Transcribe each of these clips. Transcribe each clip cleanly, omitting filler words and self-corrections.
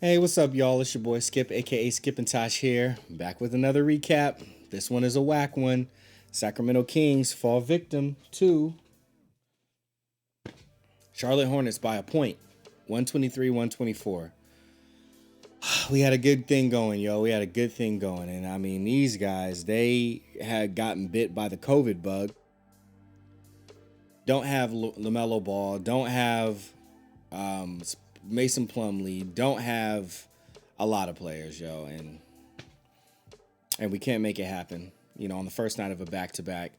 Hey, what's up, y'all? It's your boy Skip, aka Skip and Tosh here, back with another recap. This one is a whack one. Sacramento Kings fall victim to Charlotte Hornets by a point, 123-124. We had a good thing going, yo. We had a good thing going. And I mean, these guys, they had gotten bit by the COVID bug. Don't have LaMelo Ball, don't have um, Mason Plumlee, don't have a lot of players, yo. And we can't make it happen, on the first night of a back-to-back.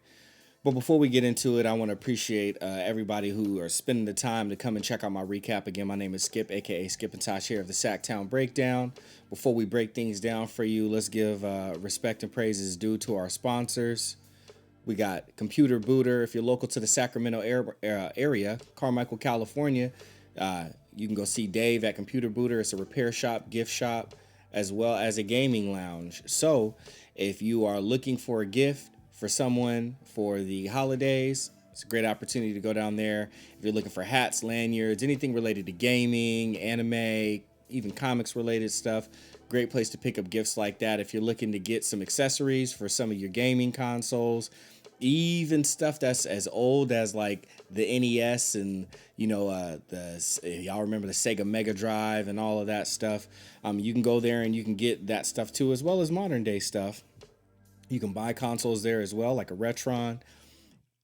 But before we get into it, I want to appreciate everybody who are spending the time to come and check out my recap. Again, my name is Skip, aka Skip and Tosh here of the Sacktown Breakdown. Before we break things down for you, let's give respect and praises due to our sponsors. We got Computer Booter. If you're local to the Sacramento area, Carmichael, California, you can go see Dave at Computer Booter. It's a repair shop, gift shop, as well as a gaming lounge. So if you are looking for a gift for someone for the holidays, it's a great opportunity to go down there. If you're looking for hats, lanyards, anything related to gaming, anime, even comics related stuff, great place to pick up gifts like that. If you're looking to get some accessories for some of your gaming consoles, even stuff that's as old as like the NES and y'all remember the Sega Mega Drive and all of that stuff. You can go there and you can get that stuff too, as well as modern day stuff. You can buy consoles there as well, like a Retron.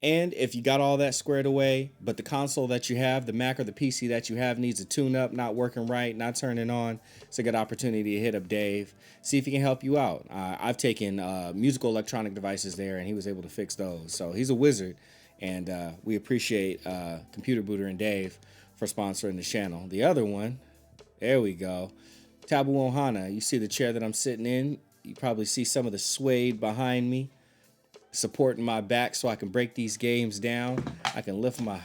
And if you got all that squared away, but the console that you have, the Mac or the PC that you have needs a tune-up, not working right, not turning on, it's a good opportunity to hit up Dave, see if he can help you out. I've taken musical electronic devices there, and he was able to fix those. So he's a wizard, and we appreciate Computer Booter and Dave for sponsoring the channel. The other one, there we go, Tabu Ohana. You see the chair that I'm sitting in. You probably see some of the suede behind me, supporting my back so I can break these games down. I can lift my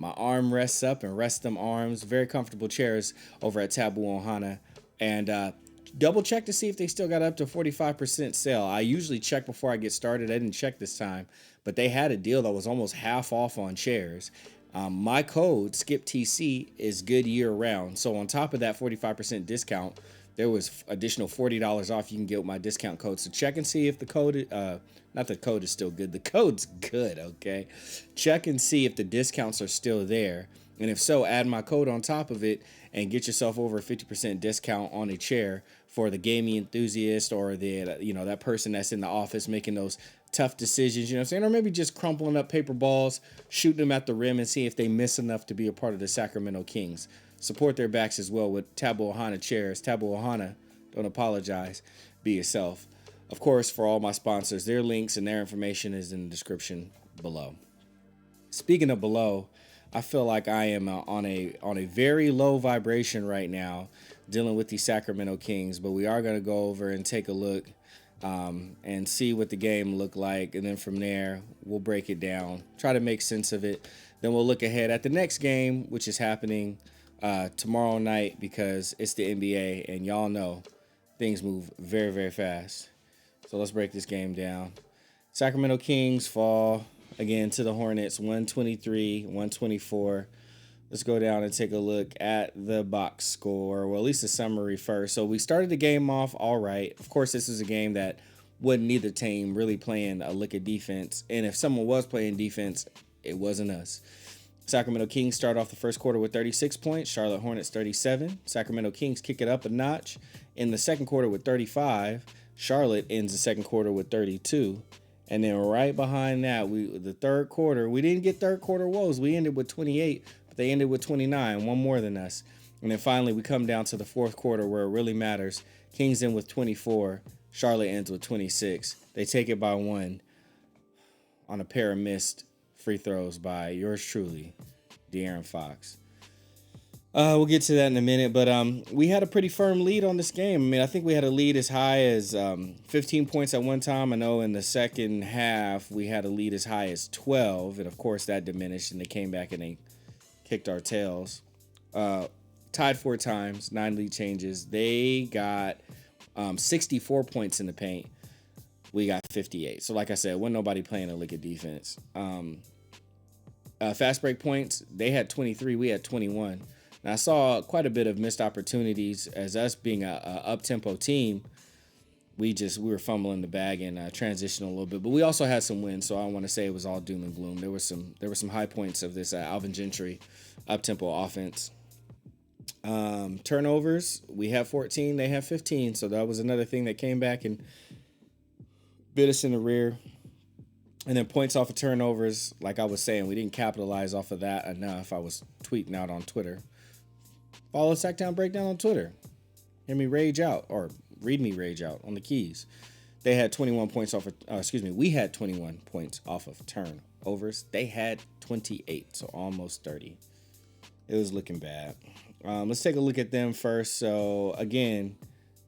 arm rests up and rest them arms. Very comfortable chairs over at Tabu Ohana. And double check to see if they still got up to 45% sale. I usually check before I get started. I didn't check this time, but they had a deal that was almost half off on chairs. My code, SKIPTC, is good year round. So on top of that 45% discount, there was additional $40 off you can get with my discount code. So check and see if the code, not the code is still good. The code's good, okay? Check and see if the discounts are still there. And if so, add my code on top of it and get yourself over a 50% discount on a chair for the gaming enthusiast or that person that's in the office making those tough decisions, what I'm saying? Or maybe just crumpling up paper balls, shooting them at the rim and see if they miss enough to be a part of the Sacramento Kings. Support their backs as well with Tabu Ohana chairs. Tabu Ohana, don't apologize, be yourself. Of course, for all my sponsors, their links and their information is in the description below. Speaking of below, I feel like I am on a very low vibration right now dealing with the Sacramento Kings, but we are going to go over and take a look and see what the game looked like, and then from there we'll break it down, try to make sense of it. Then we'll look ahead at the next game, which is happening tomorrow night, because it's the NBA and y'all know things move very, very fast. So let's break this game down. Sacramento Kings fall again to the Hornets, 123-124. Let's go down and take a look at the box score, well, at least the summary first. So we started the game off all right. Of course, this is a game that wasn't neither team really playing a lick of defense. And if someone was playing defense, it wasn't us. Sacramento Kings start off the first quarter with 36 points. Charlotte Hornets 37. Sacramento Kings kick it up a notch in the second quarter with 35. Charlotte ends the second quarter with 32. And then right behind that, the third quarter, we didn't get third quarter woes. We ended with 28, but they ended with 29, one more than us. And then finally, we come down to the fourth quarter where it really matters. Kings end with 24. Charlotte ends with 26. They take it by one on a pair of missed free throws by yours truly, De'Aaron Fox. We'll get to that in a minute, but we had a pretty firm lead on this game. I mean, I think we had a lead as high as 15 points at one time. I know in the second half we had a lead as high as 12, and of course that diminished, and they came back and they kicked our tails. Tied 4 times, 9 lead changes. They got 64 points in the paint. We got 58. So like I said, wasn't nobody playing a lick of defense. Fast break points, they had 23, we had 21. And I saw quite a bit of missed opportunities as us being a up-tempo team. We were fumbling the bag and transitioning a little bit, but we also had some wins. So I don't want to say it was all doom and gloom. There were some high points of this Alvin Gentry up-tempo offense. Turnovers, we have 14, they have 15. So that was another thing that came back and bit us in the rear. And then points off of turnovers, like I was saying, we didn't capitalize off of that enough. I was tweeting out on Twitter. Follow Sacktown Breakdown on Twitter. Hear me rage out, or read me rage out on the keys. They had 21 points off of, we had 21 points off of turnovers. They had 28, so almost 30. It was looking bad. Let's take a look at them first. So again,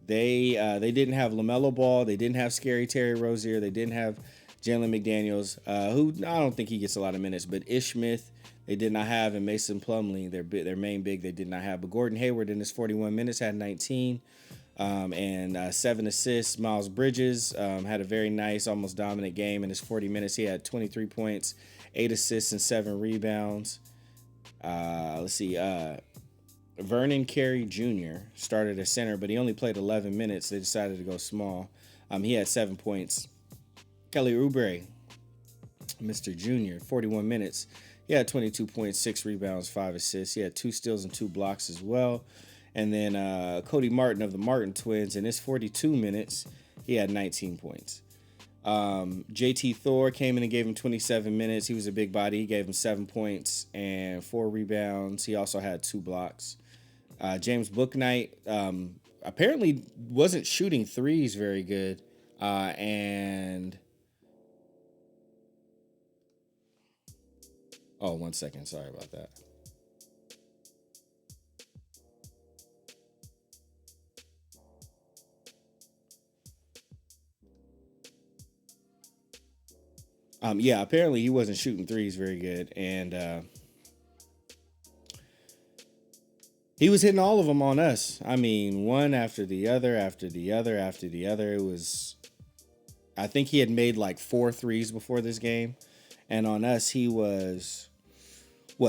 they didn't have LaMelo Ball. They didn't have Scary Terry Rozier. They didn't have Jalen McDaniels, who I don't think he gets a lot of minutes, but Ish Smith they did not have, and Mason Plumlee, their main big, they did not have. But Gordon Hayward in his 41 minutes had 19 and 7 assists. Miles Bridges had a very nice, almost dominant game in his 40 minutes. He had 23 points, 8 assists, and 7 rebounds. Vernon Carey Jr. started at center, but he only played 11 minutes. They decided to go small. He had 7 points. Kelly Oubre, Mr. Jr., 41 minutes. He had 22 points, 6 rebounds, 5 assists. He had 2 steals and 2 blocks as well. And then Cody Martin of the Martin Twins, in his 42 minutes, he had 19 points. JT Thor came in and gave him 27 minutes. He was a big body. He gave him 7 points and 4 rebounds. He also had 2 blocks. James Bouknight apparently wasn't shooting threes very good. Oh, 1 second. Sorry about that. Apparently he wasn't shooting threes very good. And he was hitting all of them on us. I mean, one after the other, after the other, after the other. It was, I think he had made like 4 threes before this game. And on us, he was,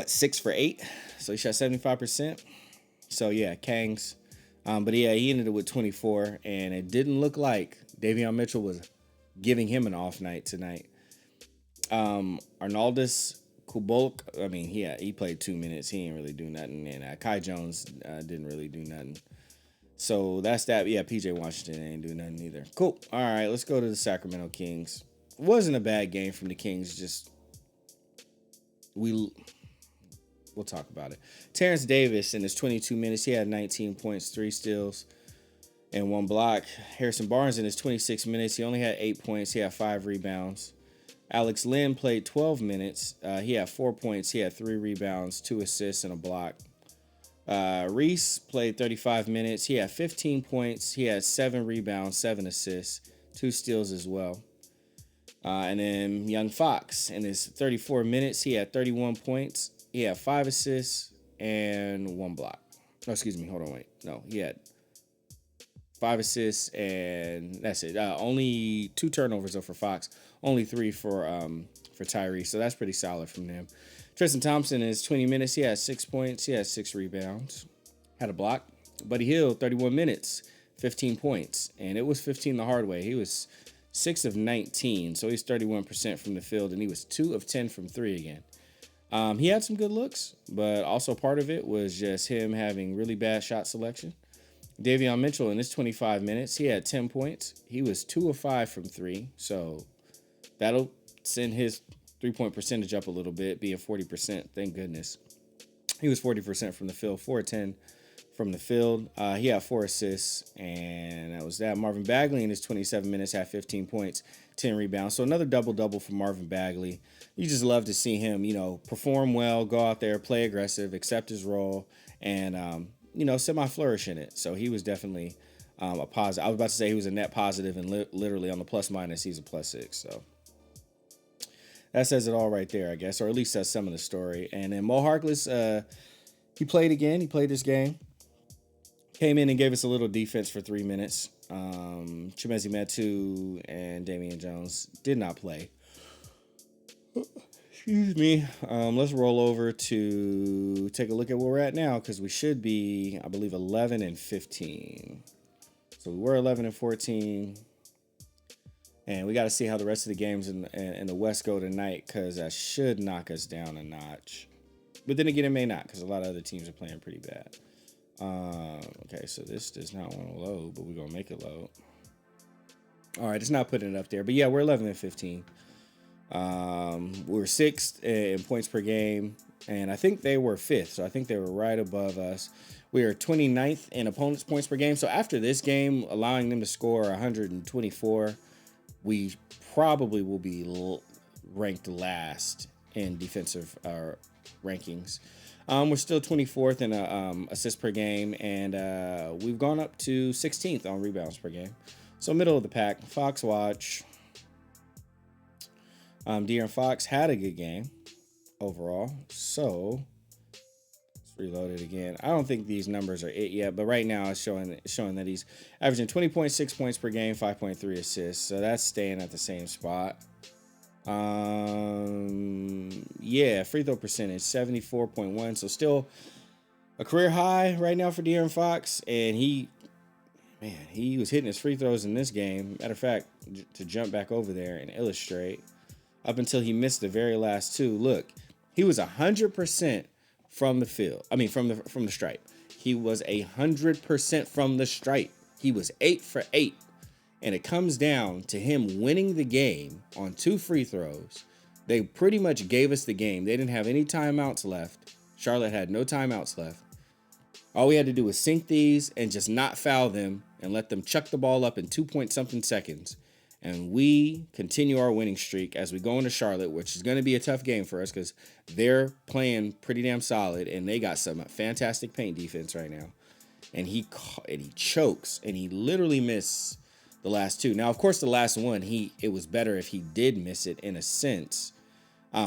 6 for 8? So he shot 75%. So yeah, Kangs. But yeah, he ended it with 24. And it didn't look like Davion Mitchell was giving him an off night tonight. Arnaldus Kubolk, I mean, he played 2 minutes. He didn't really do nothing. And Kai Jones didn't really do nothing. So that's that. Yeah, PJ Washington ain't do nothing either. Cool. All right, let's go to the Sacramento Kings. It wasn't a bad game from the Kings. Just we'll talk about it. Terrence Davis in his 22 minutes, he had 19 points, 3 steals, and 1 block. Harrison Barnes in his 26 minutes, he only had 8 points. He had 5 rebounds. Alex Len played 12 minutes. He had 4 points. He had 3 rebounds, 2 assists, and a block. Reese played 35 minutes. He had 15 points. He had 7 rebounds, 7 assists, 2 steals as well. And then Young Fox in his 34 minutes, he had 31 points. He had 5 assists and 1 block. Oh, excuse me. Hold on. Wait. No, he had 5 assists and that's it. Only 2 turnovers though for Fox. Only 3 for Tyrese. So that's pretty solid from them. Tristan Thompson in his 20 minutes, he had 6 points. He had 6 rebounds. Had a block. Buddy Hield, 31 minutes, 15 points. And it was 15 the hard way. He was 6 of 19. So he's 31% from the field. And he was 2 of 10 from 3 again. He had some good looks, but also part of it was just him having really bad shot selection. Davion Mitchell in his 25 minutes, he had 10 points. He was 2 of 5 from 3. So that'll send his 3-point percentage up a little bit, being 40%. Thank goodness. He was 40% from the field, 4 of 10 from the field. He had 4 assists, and that was that. Marvin Bagley in his 27 minutes had 15 points, 10 rebounds. So another double-double for Marvin Bagley. You just love to see him, perform well, go out there, play aggressive, accept his role, and, semi-flourish in it. So he was definitely a positive. I was about to say he was a net positive, and literally on the plus-minus, he's a +6. So that says it all right there, I guess, or at least that's some of the story. And then Mo Harkless, he played again. He played this game. Came in and gave us a little defense for 3 minutes. Chimezie Metu and Damian Jones did not play. Excuse me. Let's roll over to take a look at where we're at now because we should be, I believe, 11-15. So we were 11-14. And we got to see how the rest of the games in the West go tonight because that should knock us down a notch. But then again, it may not because a lot of other teams are playing pretty bad. Okay, so this does not want to load, but we're going to make it load. All right, it's not putting it up there. But yeah, we're 11-15. We're 6th in points per game, and I think they were 5th, so I think they were right above us. We are 29th in opponents' points per game. So after this game, allowing them to score 124, we probably will be ranked last in defensive rankings. We're still 24th in assists per game, and we've gone up to 16th on rebounds per game. So middle of the pack. Fox watch. De'Aaron Fox had a good game overall. So let's reload it again. I don't think these numbers are it yet, but right now it's showing that he's averaging 20.6 points per game, 5.3 assists. So that's staying at the same spot. Yeah, free throw percentage 74.1. So still a career high right now for De'Aaron Fox, and he was hitting his free throws in this game. Matter of fact, to jump back over there and illustrate, up until he missed the very last two. Look, he was 100% from the field. I mean, from the stripe. He was 100% from the stripe. He was 8 for 8. And it comes down to him winning the game on 2 free throws. They pretty much gave us the game. They didn't have any timeouts left. Charlotte had no timeouts left. All we had to do was sink these and just not foul them and let them chuck the ball up in 2-point-something seconds. And we continue our winning streak as we go into Charlotte, which is going to be a tough game for us because they're playing pretty damn solid and they got some fantastic paint defense right now. And he chokes and he literally missed the last 2. Now, of course, the last one, it was better if he did miss it in a sense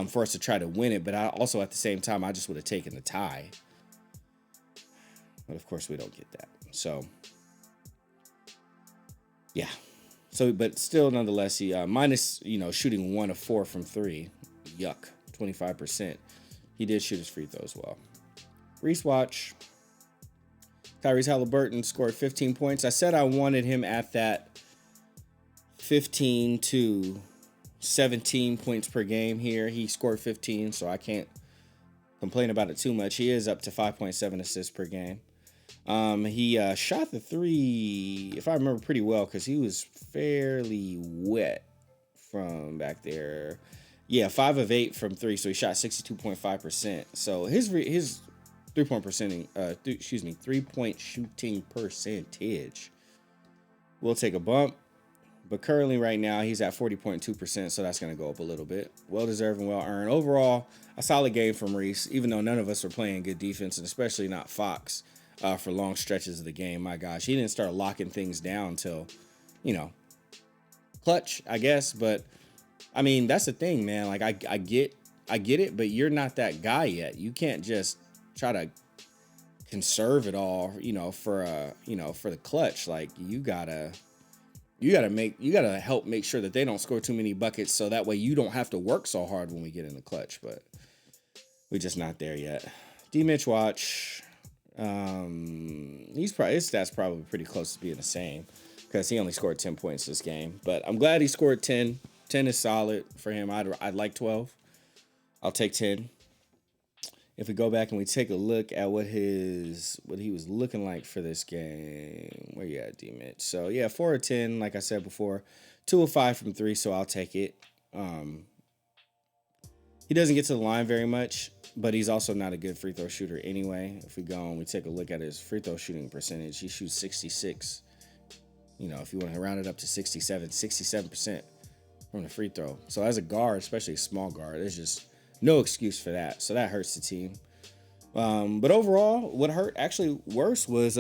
for us to try to win it. But I also, at the same time, I just would have taken the tie. But of course, we don't get that. So, yeah. So, but still, nonetheless, he minus, shooting 1 of 4 from 3. Yuck, 25%. He did shoot his free throws well. Reese watch. Tyrese Halliburton scored 15 points. I said I wanted him at that 15 to 17 points per game here. He scored 15, so I can't complain about it too much. He is up to 5.7 assists per game. He shot the 3, if I remember pretty well, because he was fairly wet from back there. Yeah, 5 of 8 from 3, so he shot 62.5%. So his 3-point shooting percentage will take a bump. But currently right now he's at 40.2%, so that's going to go up a little bit. Well-deserved and well-earned. Overall, a solid game from Reese, even though none of us were playing good defense, and especially not Fox for long stretches of the game. My gosh, he didn't start locking things down till, clutch, I guess. But, I mean, that's the thing, man. Like, I get it, but you're not that guy yet. You can't just try to conserve it all, for the clutch. Like, you gotta help make sure that they don't score too many buckets, so that way you don't have to work so hard when we get in the clutch. But we're just not there yet. D Mitch watch. His stats probably pretty close to being the same because he only scored 10 points this game. But I'm glad he scored 10. 10 is solid for him. I'd like 12. I'll take 10. If we go back and we take a look at what he was looking like for this game, where you at, D-Mitch? So, yeah, 4 of 10, like I said before. 2 of 5 from 3, so I'll take it. He doesn't get to the line very much, but he's also not a good free throw shooter anyway. If we go and we take a look at his free throw shooting percentage, he shoots 66. If you want to round it up to 67% from the free throw. So as a guard, especially a small guard, there's just no excuse for that. So that hurts the team. But overall, what hurt actually worse was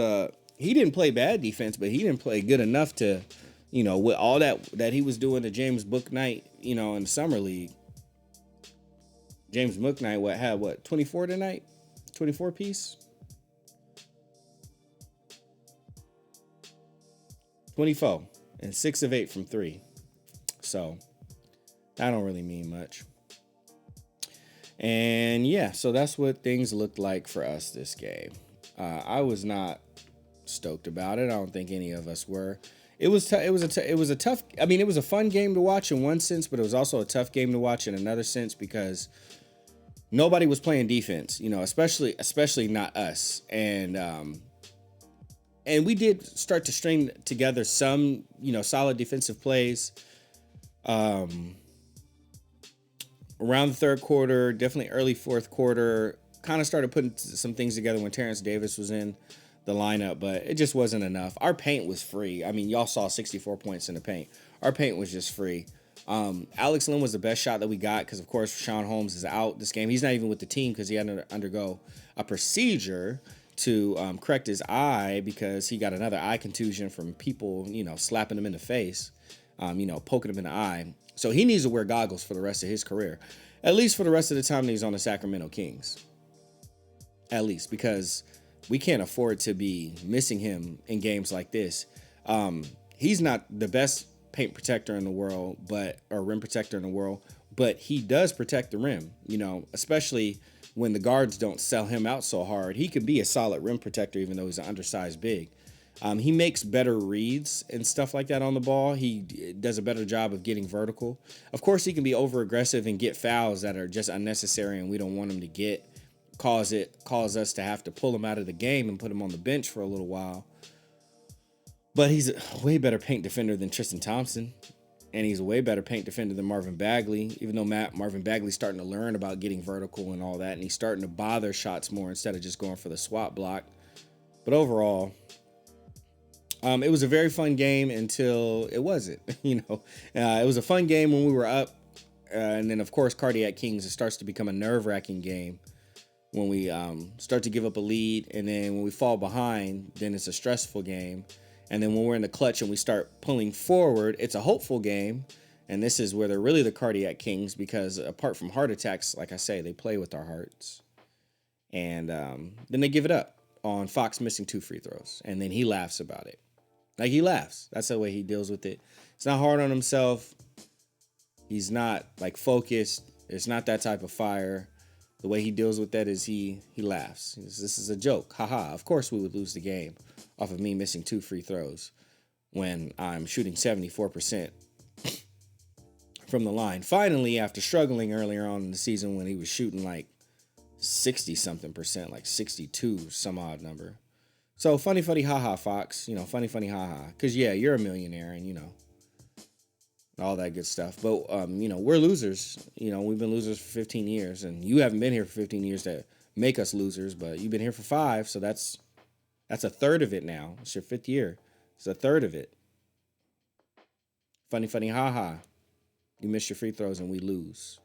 he didn't play bad defense, but he didn't play good enough to, with all that he was doing to James Bouknight, in the summer league. James Bouknight had 24 tonight? 24 piece? 24 and 6 of 8 from 3. So that don't really mean much. And yeah, so that's what things looked like for us this game. I was not stoked about it. I don't think any of us were. It was it was a tough. I mean, it was a fun game to watch in one sense, but it was also a tough game to watch in another sense because nobody was playing defense. You know, especially not us. And we did start to string together some solid defensive plays. Around the third quarter, definitely early fourth quarter, kind of started putting some things together when Terrence Davis was in the lineup, but it just wasn't enough. Our paint was free. I mean, y'all saw 64 points in the paint. Our paint was just free. Alex Len was the best shot that we got because, of course, Sean Holmes is out this game. He's not even with the team because he had to undergo a procedure to correct his eye because he got another eye contusion from people, slapping him in the face, poking him in the eye. So he needs to wear goggles for the rest of his career, at least for the rest of the time that he's on the Sacramento Kings. At least, because we can't afford to be missing him in games like this. He's not the best paint protector in the world, or rim protector in the world, but he does protect the rim, especially when the guards don't sell him out so hard. He could be a solid rim protector even though he's an undersized big. He makes better reads and stuff like that on the ball. He does a better job of getting vertical. Of course, he can be over aggressive and get fouls that are just unnecessary and we don't want him to get. Cause us to have to pull him out of the game and put him on the bench for a little while. But he's a way better paint defender than Tristan Thompson. And he's a way better paint defender than Marvin Bagley, even though Marvin Bagley's starting to learn about getting vertical and all that. And he's starting to bother shots more instead of just going for the swap block. But overall, it was a very fun game until it wasn't. It was a fun game when we were up. And then, of course, Cardiac Kings, it starts to become a nerve-wracking game when we start to give up a lead. And then when we fall behind, then it's a stressful game. And then when we're in the clutch and we start pulling forward, it's a hopeful game. And this is where they're really the Cardiac Kings because apart from heart attacks, like I say, they play with our hearts. And then they give it up on Fox missing 2 free throws. And then he laughs about it. Like, he laughs. That's the way he deals with it. It's not hard on himself. He's not, focused. It's not that type of fire. The way he deals with that is he laughs. This is a joke. Haha. Of course we would lose the game off of me missing 2 free throws when I'm shooting 74% from the line. Finally, after struggling earlier on in the season when he was shooting 60-something%, 62, some odd number. So funny, haha, Fox. Funny, haha. Because, yeah, you're a millionaire and, all that good stuff. But, we're losers. We've been losers for 15 years. And you haven't been here for 15 years to make us losers. But you've been here for 5. So that's a third of it now. It's your 5th year. It's a third of it. Funny, haha. You miss your free throws and we lose.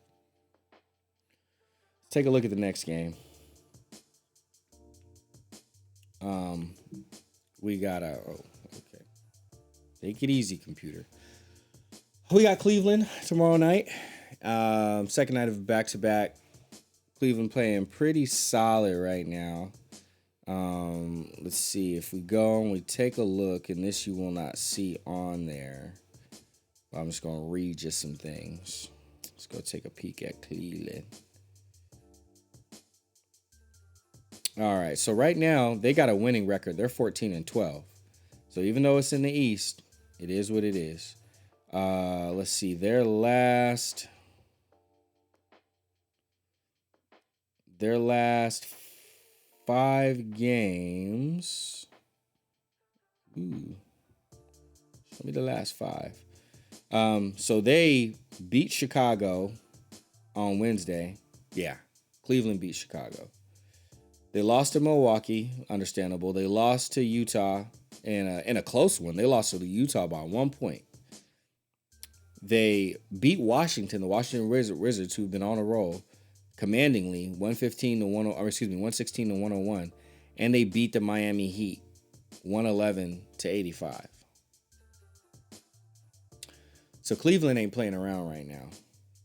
Let's take a look at the next game. We got okay. Take it easy, computer. We got Cleveland tomorrow night. Second night of a back-to-back. Cleveland playing pretty solid right now. Let's see. If we go and we take a look, and this you will not see on there. I'm just going to read just some things. Let's go take a peek at Cleveland. All right, so right now, they got a winning record. They're 14-12. So even though it's in the East, it is what it is. Let's see. Their last 5 games. Ooh. Show me the last 5. So they beat Chicago on Wednesday. Yeah, Cleveland beat Chicago. They lost to Milwaukee, understandable. They lost to Utah in a close one. They lost to Utah by 1 point. They beat Washington, the Washington Wizards, who've been on a roll, commandingly, 116 to 101, and they beat the Miami Heat, 111-85. So Cleveland ain't playing around right now,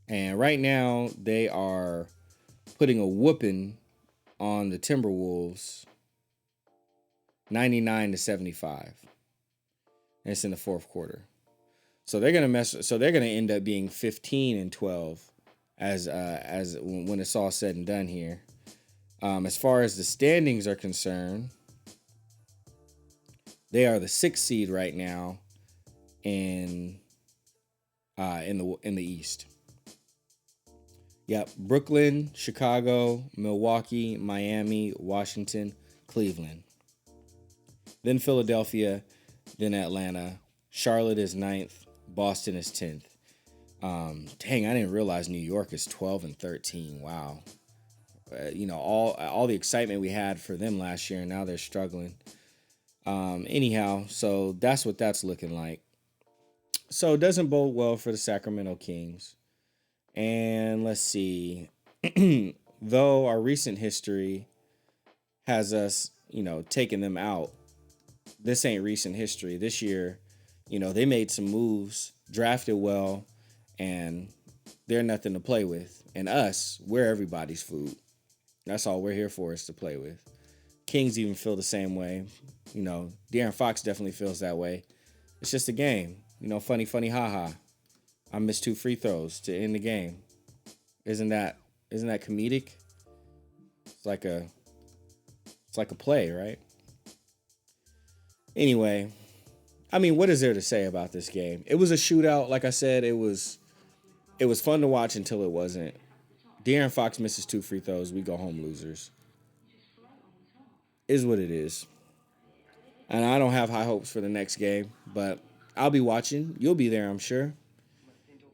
and right now they are putting a whooping on the Timberwolves, 99-75. And it's in the fourth quarter. So they're gonna end up being 15-12 as when it's all said and done here. As far as the standings are concerned, they are the 6th seed right now in the East. Yep, Brooklyn, Chicago, Milwaukee, Miami, Washington, Cleveland. Then Philadelphia, then Atlanta. Charlotte is 9th. Boston is 10th. Dang, I didn't realize New York is 12 and 13. Wow. All the excitement we had for them last year, and now they're struggling. Anyhow, so that's what that's looking like. So it doesn't bode well for the Sacramento Kings. And let's see. Though our recent history has us, taking them out, this ain't recent history. This year, they made some moves, drafted well, and they're nothing to play with. And us, we're everybody's food. That's all we're here for, is to play with. Kings even feel the same way. De'Aaron Fox definitely feels that way. It's just a game. Funny, haha. I missed 2 free throws to end the game. Isn't that comedic? It's like a play, right? Anyway, what is there to say about this game? It was a shootout. Like I said, it was fun to watch until it wasn't. De'Aaron Fox misses 2 free throws. We go home losers. Is what it is. And I don't have high hopes for the next game, but I'll be watching. You'll be there, I'm sure.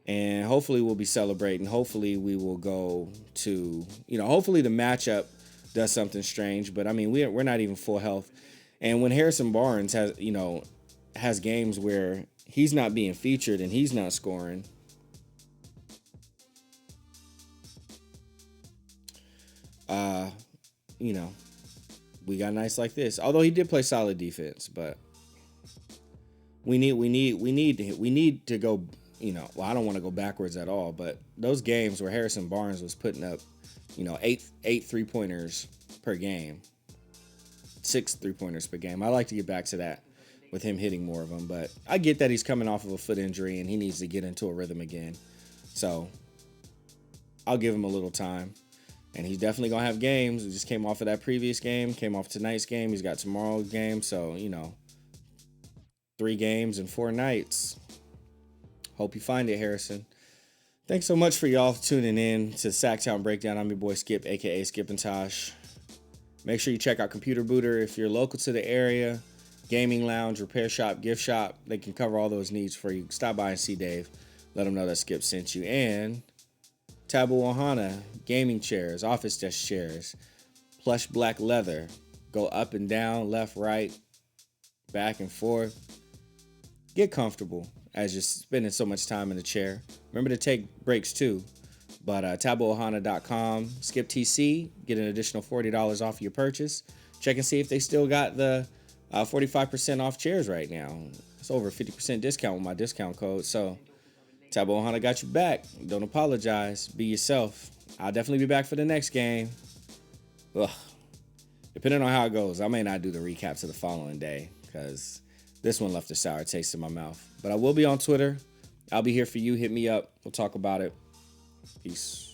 And hopefully we'll be celebrating. Hopefully we will go to, hopefully the matchup does something strange. But, we're not even full health. And when Harrison Barnes has games where he's not being featured and he's not scoring, we got nights like this. Although he did play solid defense, but we need to go. I don't want to go backwards at all, but those games where Harrison Barnes was putting up, 8 3-pointers per game, 6 3-pointers per game. I like to get back to that with him hitting more of them, but I get that he's coming off of a foot injury and he needs to get into a rhythm again. So I'll give him a little time. And he's definitely going to have games. He just came off of that previous game, came off tonight's game. He's got tomorrow's game. So, 3 games and 4 nights. Hope you find it, Harrison. Thanks so much for y'all tuning in to Sacktown Breakdown. I'm your boy Skip, a.k.a. Skip and Tosh. Make sure you check out Computer Booter if you're local to the area. Gaming lounge, repair shop, gift shop. They can cover all those needs for you. Stop by and see Dave. Let him know that Skip sent you. And Tabu Ohana, gaming chairs, office desk chairs, plush black leather, go up and down, left, right, back and forth. Get comfortable as you're spending so much time in the chair. Remember to take breaks too. But tabuohana.com, skip TC, get an additional $40 off your purchase. Check and see if they still got the 45% off chairs right now. It's over a 50% discount with my discount code. So Tabu Ohana got you back. Don't apologize. Be yourself. I'll definitely be back for the next game. Ugh. Depending on how it goes, I may not do the recap to the following day because this one left a sour taste in my mouth. But I will be on Twitter. I'll be here for you. Hit me up. We'll talk about it. Peace.